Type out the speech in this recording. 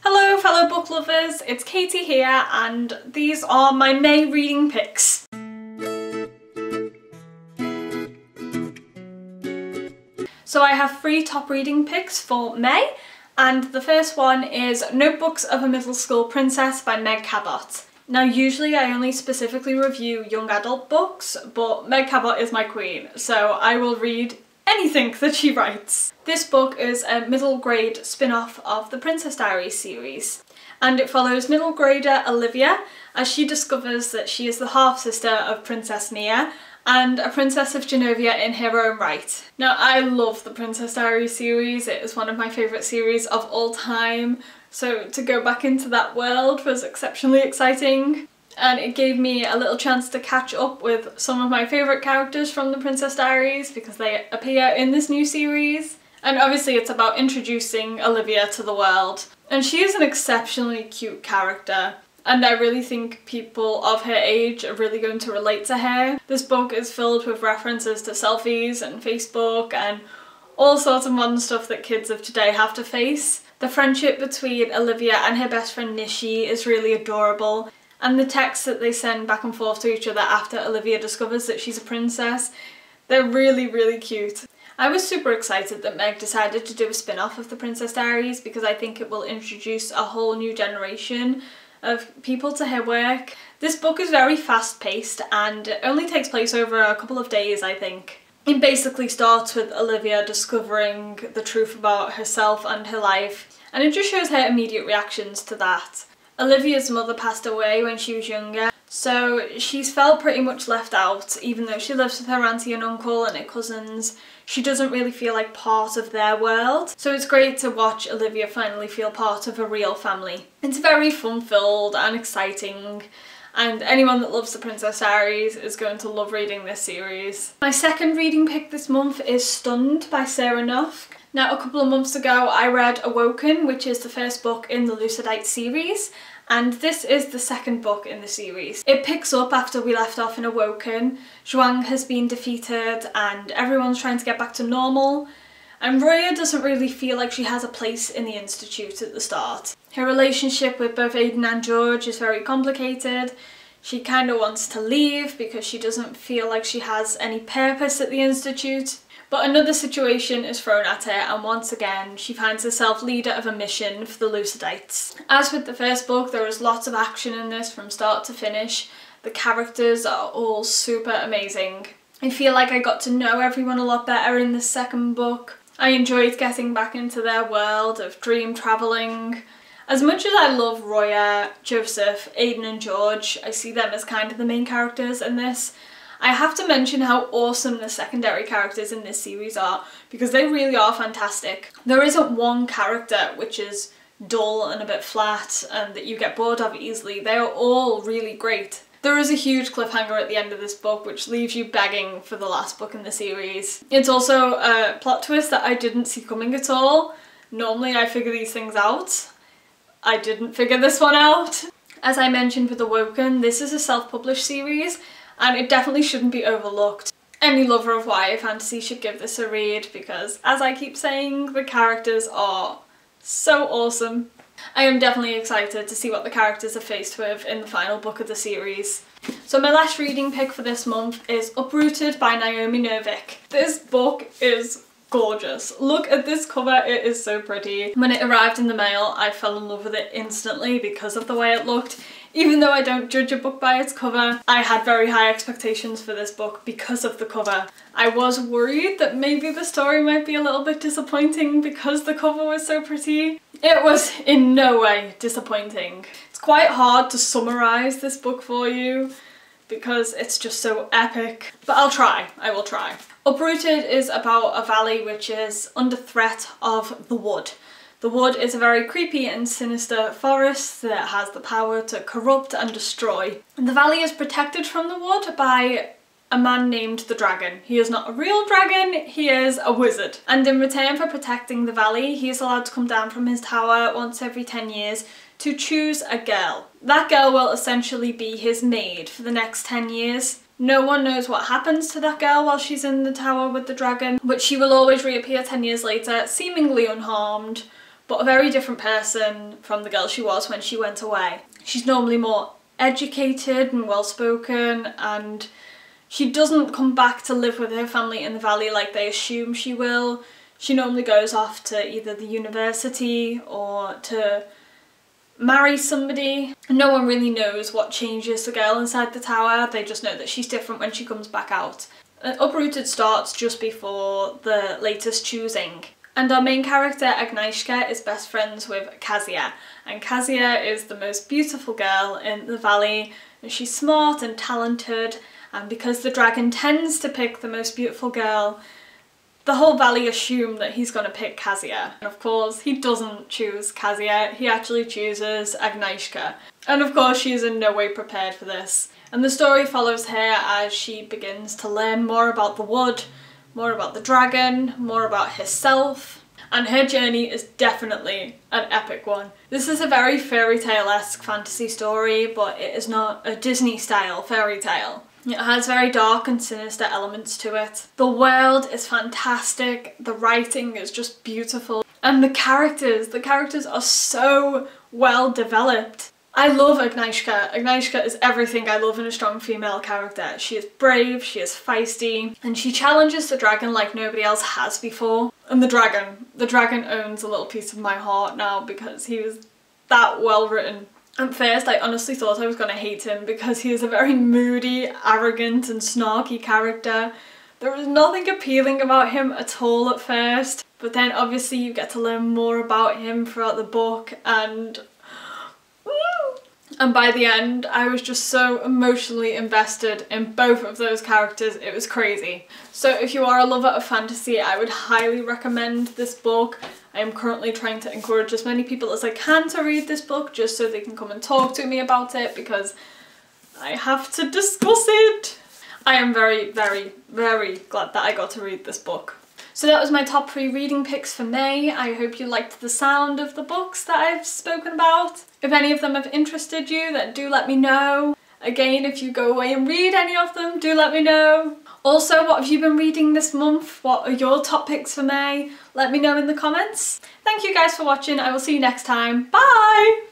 Hello fellow book lovers, it's Katie here and these are my May reading picks. So I have 3 top reading picks for May, and the first one is Notebooks of a Middle School Princess by Meg Cabot. Now usually I only specifically review young adult books, but Meg Cabot is my queen, so I will read anything that she writes. This book is a middle grade spin-off of the Princess Diaries series, and it follows middle grader Olivia as she discovers that she is the half-sister of Princess Mia and a princess of Genovia in her own right. Now I love the Princess Diaries series, it is one of my favourite series of all time, so to go back into that world was exceptionally exciting. And it gave me a little chance to catch up with some of my favourite characters from the Princess Diaries because they appear in this new series. And obviously it's about introducing Olivia to the world. And she is an exceptionally cute character, and I really think people of her age are really going to relate to her. This book is filled with references to selfies and Facebook and all sorts of modern stuff that kids of today have to face. The friendship between Olivia and her best friend Nishi is really adorable. And the texts that they send back and forth to each other after Olivia discovers that she's a princess, they're really, really cute. I was super excited that Meg decided to do a spin-off of the Princess Diaries because I think it will introduce a whole new generation of people to her work. This book is very fast-paced and it only takes place over a couple of days, I think. It basically starts with Olivia discovering the truth about herself and her life, and it just shows her immediate reactions to that. Olivia's mother passed away when she was younger, so she's felt pretty much left out. Even though she lives with her auntie and uncle and her cousins, she doesn't really feel like part of their world. So it's great to watch Olivia finally feel part of a real family. It's very fun-filled and exciting, and anyone that loves the Princess Diaries is going to love reading this series. My second reading pick this month is Stunned by Sarah Noff. Now, a couple of months ago I read Awoken, which is the first book in the Lucidite series, and this is the second book in the series. It picks up after we left off in Awoken. Zhuang has been defeated and everyone's trying to get back to normal, and Roya doesn't really feel like she has a place in the Institute at the start. Her relationship with both Aiden and George is very complicated. She kind of wants to leave because she doesn't feel like she has any purpose at the Institute. But another situation is thrown at her and once again she finds herself leader of a mission for the Lucidites. As with the first book, there is lots of action in this from start to finish. The characters are all super amazing. I feel like I got to know everyone a lot better in the second book. I enjoyed getting back into their world of dream travelling. As much as I love Roya, Joseph, Aiden and George, I see them as kind of the main characters in this. I have to mention how awesome the secondary characters in this series are because they really are fantastic. There isn't one character which is dull and a bit flat and that you get bored of easily. They are all really great. There is a huge cliffhanger at the end of this book which leaves you begging for the last book in the series. It's also a plot twist that I didn't see coming at all. Normally I figure these things out. I didn't figure this one out. As I mentioned with Awoken, this is a self-published series, and it definitely shouldn't be overlooked. Any lover of YA fantasy should give this a read because, as I keep saying, the characters are so awesome. I am definitely excited to see what the characters are faced with in the final book of the series. So my last reading pick for this month is Uprooted by Naomi Novik. This book is gorgeous. Look at this cover, it is so pretty. When it arrived in the mail, I fell in love with it instantly because of the way it looked. Even though I don't judge a book by its cover, I had very high expectations for this book because of the cover. I was worried that maybe the story might be a little bit disappointing because the cover was so pretty. It was in no way disappointing. It's quite hard to summarise this book for you because it's just so epic, but I'll try, I will try. Uprooted is about a valley which is under threat of the Wood. The Wood is a very creepy and sinister forest that has the power to corrupt and destroy. The valley is protected from the Wood by a man named the Dragon. He is not a real dragon, he is a wizard. And in return for protecting the valley, he is allowed to come down from his tower once every 10 years to choose a girl. That girl will essentially be his maid for the next 10 years. No one knows what happens to that girl while she's in the tower with the dragon, but she will always reappear 10 years later, seemingly unharmed, but a very different person from the girl she was when she went away. She's normally more educated and well-spoken, and she doesn't come back to live with her family in the valley like they assume she will. She normally goes off to either the university or to marry somebody. No one really knows what changes the girl inside the tower, they just know that she's different when she comes back out. Uprooted starts just before the latest choosing. And our main character, Agnieszka, is best friends with Kasia. And Kasia is the most beautiful girl in the valley, and she's smart and talented, and because the dragon tends to pick the most beautiful girl, the whole valley assume that he's going to pick Kasia. And of course, he doesn't choose Kasia, he actually chooses Agnieszka. And of course, she is in no way prepared for this. And the story follows her as she begins to learn more about the wood, more about the dragon, more about herself. And her journey is definitely an epic one. This is a very fairy tale-esque fantasy story, but it is not a Disney-style fairy tale. It has very dark and sinister elements to it. The world is fantastic, the writing is just beautiful, and the characters are so well developed. I love Agnieszka. Agnieszka is everything I love in a strong female character. She is brave, she is feisty, and she challenges the dragon like nobody else has before. And the dragon owns a little piece of my heart now because he was that well written. At first, I honestly thought I was going to hate him because he is a very moody, arrogant and snarky character. There was nothing appealing about him at all at first, but then obviously you get to learn more about him throughout the book, and by the end I was just so emotionally invested in both of those characters, it was crazy. So if you are a lover of fantasy, I would highly recommend this book. I am currently trying to encourage as many people as I can to read this book just so they can come and talk to me about it because I have to discuss it. I am very, very, very glad that I got to read this book. So that was my top 3 reading picks for May. I hope you liked the sound of the books that I've spoken about. If any of them have interested you, then do let me know. Again, if you go away and read any of them, do let me know. Also, what have you been reading this month? What are your top picks for May? Let me know in the comments. Thank you guys for watching. I will see you next time. Bye!